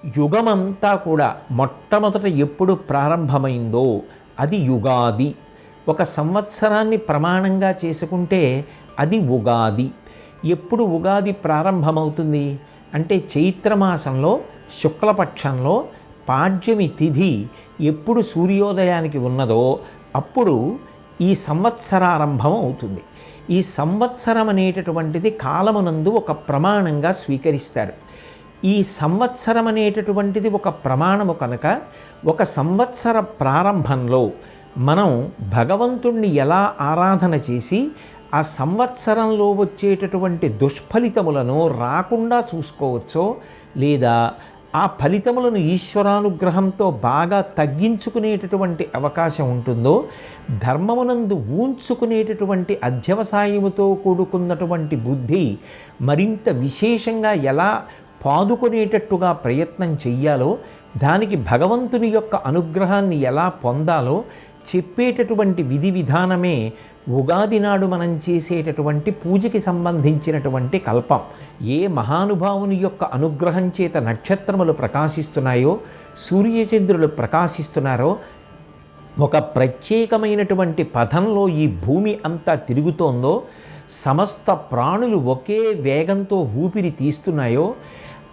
యుగమంతా కూడా మొట్టమొదట ఎప్పుడు ప్రారంభమైందో అది యుగాది. ఒక సంవత్సరాన్ని ప్రమాణంగా చేసుకుంటే అది ఉగాది. ఎప్పుడు ఉగాది ప్రారంభమవుతుంది అంటే చైత్రమాసంలో శుక్లపక్షంలో పాడ్యమి తిథి ఎప్పుడు సూర్యోదయానికి ఉన్నదో అప్పుడు ఈ సంవత్సరారంభం అవుతుంది. ఈ సంవత్సరం అనేటటువంటిది కాలమునందు ఒక ప్రమాణంగా స్వీకరిస్తారు. ఈ సంవత్సరం అనేటటువంటిది ఒక ప్రమాణము కనుక ఒక సంవత్సర ప్రారంభంలో మనం భగవంతుణ్ణి ఎలా ఆరాధన చేసి ఆ సంవత్సరంలో వచ్చేటటువంటి దుష్ఫలితములను రాకుండా చూసుకోవచ్చో, లేదా ఆ ఫలితములను ఈశ్వరానుగ్రహంతో బాగా తగ్గించుకునేటటువంటి అవకాశం ఉంటుందో, ధర్మమునందు ఊంచుకునేటటువంటి అధ్యవసాయముతో కూడుకున్నటువంటి బుద్ధి మరింత విశేషంగా ఎలా పాదుకునేటట్టుగా ప్రయత్నం చెయ్యాలో, దానికి భగవంతుని యొక్క అనుగ్రహాన్ని ఎలా పొందాలో చెప్పేటటువంటి విధి విధానమే ఉగాది నాడు మనం చేసేటటువంటి పూజకి సంబంధించినటువంటి కల్పం. ఏ మహానుభావుని యొక్క అనుగ్రహం చేత నక్షత్రములు ప్రకాశిస్తున్నాయో, సూర్యచంద్రులు ప్రకాశిస్తున్నారో, ఒక ప్రత్యేకమైనటువంటి పథంలో ఈ భూమి అంతా తిరుగుతోందో, సమస్త ప్రాణులు ఒకే వేగంతో ఊపిరి తీస్తున్నాయో,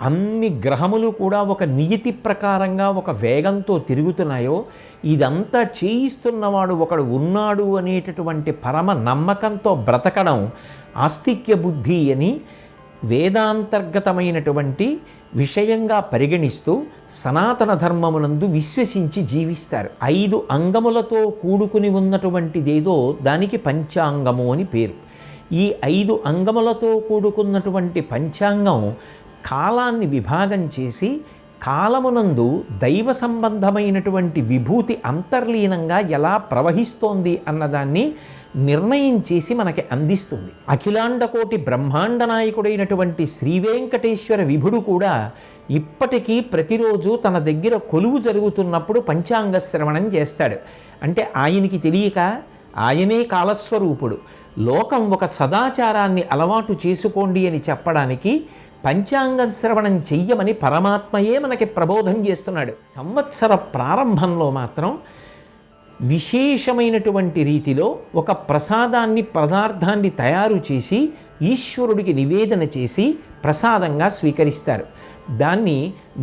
అన్ని గ్రహములు కూడా ఒక నియతి ప్రకారంగా ఒక వేగంతో తిరుగుతున్నాయో, ఇదంతా చేయిస్తున్నవాడు ఒకడు ఉన్నాడు అనేటటువంటి పరమ నమ్మకంతో బ్రతకడం ఆస్తిక్య బుద్ధి అని వేదాంతర్గతమైనటువంటి విషయంగా పరిగణిస్తూ సనాతన ధర్మమునందు విశ్వసించి జీవిస్తారు. 5 అంగములతో కూడుకుని ఉన్నటువంటిదేదో దానికి పంచాంగము అని పేరు. ఈ 5 అంగములతో కూడుకున్నటువంటి పంచాంగం కాలాన్ని విభాగం చేసి కాలమునందు దైవ సంబంధమైనటువంటి విభూతి అంతర్లీనంగా ఎలా ప్రవహిస్తోంది అన్నదాన్ని నిర్ణయం చేసి మనకి అందిస్తుంది. అఖిలాండకోటి బ్రహ్మాండ నాయకుడైనటువంటి శ్రీవేంకటేశ్వర విభుడు కూడా ఇప్పటికీ ప్రతిరోజు తన దగ్గర కొలువు జరుగుతున్నప్పుడు పంచాంగ శ్రవణం చేస్తాడు. అంటే ఆయనకి తెలియక ఆయనే కాలస్వరూపుడు. లోకం ఒక సదాచారాన్ని అలవాటు చేసుకోండి అని చెప్పడానికి పంచాంగ శ్రవణం చెయ్యమని పరమాత్మయే మనకి ప్రబోధం చేస్తున్నాడు. సంవత్సర ప్రారంభంలో మాత్రం విశేషమైనటువంటి రీతిలో ఒక పదార్థాన్ని తయారు చేసి ఈశ్వరుడికి నివేదన చేసి ప్రసాదంగా స్వీకరిస్తారు. దాన్ని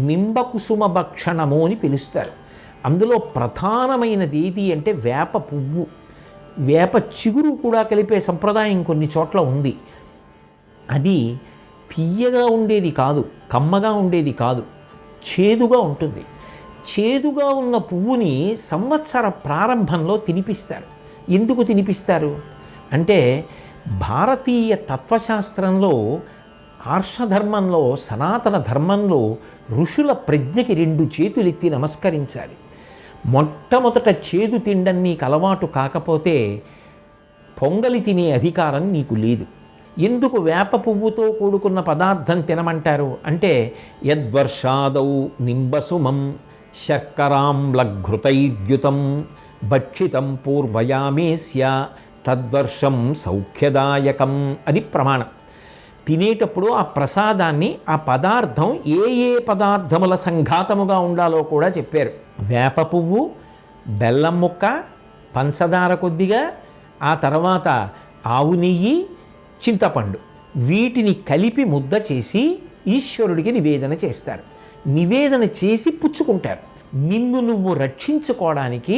నింబకుసుమ భక్షణము అని పిలుస్తారు. అందులో ప్రధానమైనది ఏది అంటే వేప పువ్వు, వేప చిగురు కూడా కలిపే సంప్రదాయం కొన్ని చోట్ల ఉంది. అది తీయగా ఉండేది కాదు, కమ్మగా ఉండేది కాదు, చేదుగా ఉంటుంది. చేదుగా ఉన్న పువ్వుని సంవత్సర ప్రారంభంలో తినిపిస్తారు. ఎందుకు తినిపిస్తారు అంటే భారతీయ తత్వశాస్త్రంలో, ఆర్షధర్మంలో, సనాతన ధర్మంలో ఋషుల ప్రజ్ఞకి 2 చేతులెత్తి నమస్కరించాలి. మొట్టమొదట చేదు తిండం నీకు అలవాటు కాకపోతే పొంగలి తినే అధికారం నీకు లేదు. ఎందుకు వేప పువ్వుతో కూడుకున్న పదార్థం తినమంటారు అంటే యద్వర్షాదౌ నింబసుమం శర్కరాంలఘృతైర్యుతం భక్షితం పూర్వయామేస్య తద్వర్షం సౌఖ్యదాయకం అది ప్రమాణం. తినేటప్పుడు ఆ ప్రసాదాన్ని, ఆ పదార్థం ఏ పదార్థముల సంఘాతముగా ఉండాలో కూడా చెప్పారు. వేప పువ్వు, బెల్లం ముక్క, పంచదార కొద్దిగా, ఆ తర్వాత ఆవు నెయ్యి, చింతపండు, వీటిని కలిపి ముద్ద చేసి ఈశ్వరుడికి నివేదన చేస్తారు. నివేదన చేసి పుచ్చుకుంటారు. నిన్ను నువ్వు రక్షించుకోవడానికి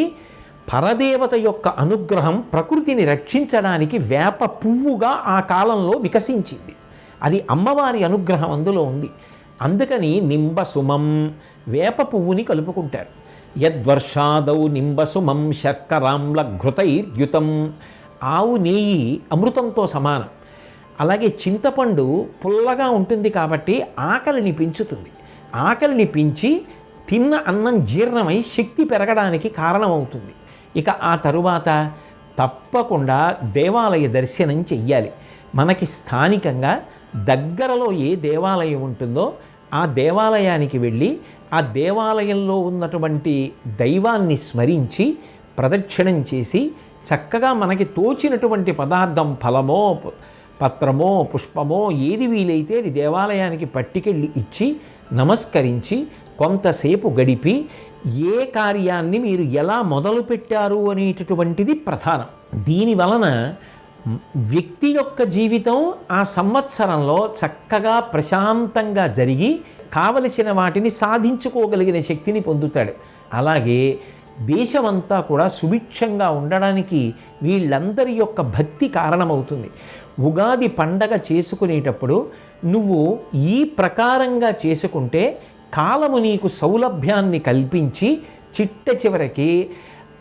పరదేవత యొక్క అనుగ్రహం ప్రకృతిని రక్షించడానికి వేప పువ్వుగా ఆ కాలంలో వికసించింది. అది అమ్మవారి అనుగ్రహం అందులో ఉంది. అందుకని నింబసుమం వేప పువ్వుని కలుపుకుంటారు. యద్వర్షాదౌ నింబసుమం శర్కరాంలఘృతైర్యుతం, ఆవు నెయ్యి అమృతంతో సమానం. అలాగే చింతపండు పుల్లగా ఉంటుంది కాబట్టి ఆకలిని పెంచుతుంది. ఆకలిని పెంచి తిన్న అన్నం జీర్ణమై శక్తి పెరగడానికి కారణమవుతుంది. ఇక ఆ తరువాత తప్పకుండా దేవాలయ దర్శనం చెయ్యాలి. మనకి స్థానికంగా దగ్గరలో ఏ దేవాలయం ఉంటుందో ఆ దేవాలయానికి వెళ్ళి ఆ దేవాలయంలో ఉన్నటువంటి దైవాన్ని స్మరించి ప్రదక్షిణం చేసి చక్కగా మనకి తోచినటువంటి పదార్థం, ఫలమో పత్రమో పుష్పమో ఏది వీలైతే అది దేవాలయానికి పట్టుకెళ్ళి ఇచ్చి నమస్కరించి కొంతసేపు గడిపి ఏ కార్యాన్ని మీరు ఎలా మొదలుపెట్టారు అనేటటువంటిది ప్రధానం. దీని వలన వ్యక్తి యొక్క జీవితం ఆ సంవత్సరంలో చక్కగా ప్రశాంతంగా జరిగి కావలసిన వాటిని సాధించుకోగలిగిన శక్తిని పొందుతాడు. అలాగే దేశమంతా కూడా సుభిక్షంగా ఉండడానికి వీళ్ళందరి యొక్క భక్తి కారణమవుతుంది. ఉగాది పండగ చేసుకునేటప్పుడు నువ్వు ఈ ప్రకారంగా చేసుకుంటే కాలము నీకు సౌలభ్యాన్ని కల్పించి చిట్ట చివరికి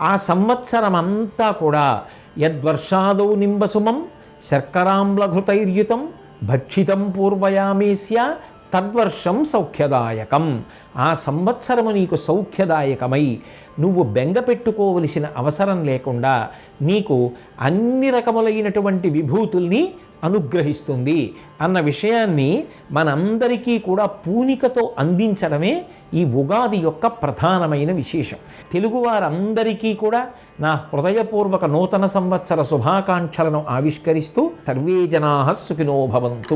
ఆ సంవత్సరం అంతా కూడా యద్వర్షాదౌ నింబసుమం శర్కరాంబ్లఘృతైర్యుతం భక్షితం పూర్వయామేస్య తద్వర్షం సౌఖ్యదాయకం. ఆ సంవత్సరము నీకు సౌఖ్యదాయకమై నువ్వు బెంగ పెట్టుకోవలసిన అవసరం లేకుండా నీకు అన్ని రకములైనటువంటి విభూతుల్ని అనుగ్రహిస్తుంది అన్న విషయాన్ని మనందరికీ కూడా పూనికతో అందించడమే ఈ ఉగాది యొక్క ప్రధానమైన విశేషం. తెలుగువారందరికీ కూడా నా హృదయపూర్వక నూతన సంవత్సర శుభాకాంక్షలను ఆవిష్కరిస్తూ సర్వే జనాః సుఖినో భవంతు.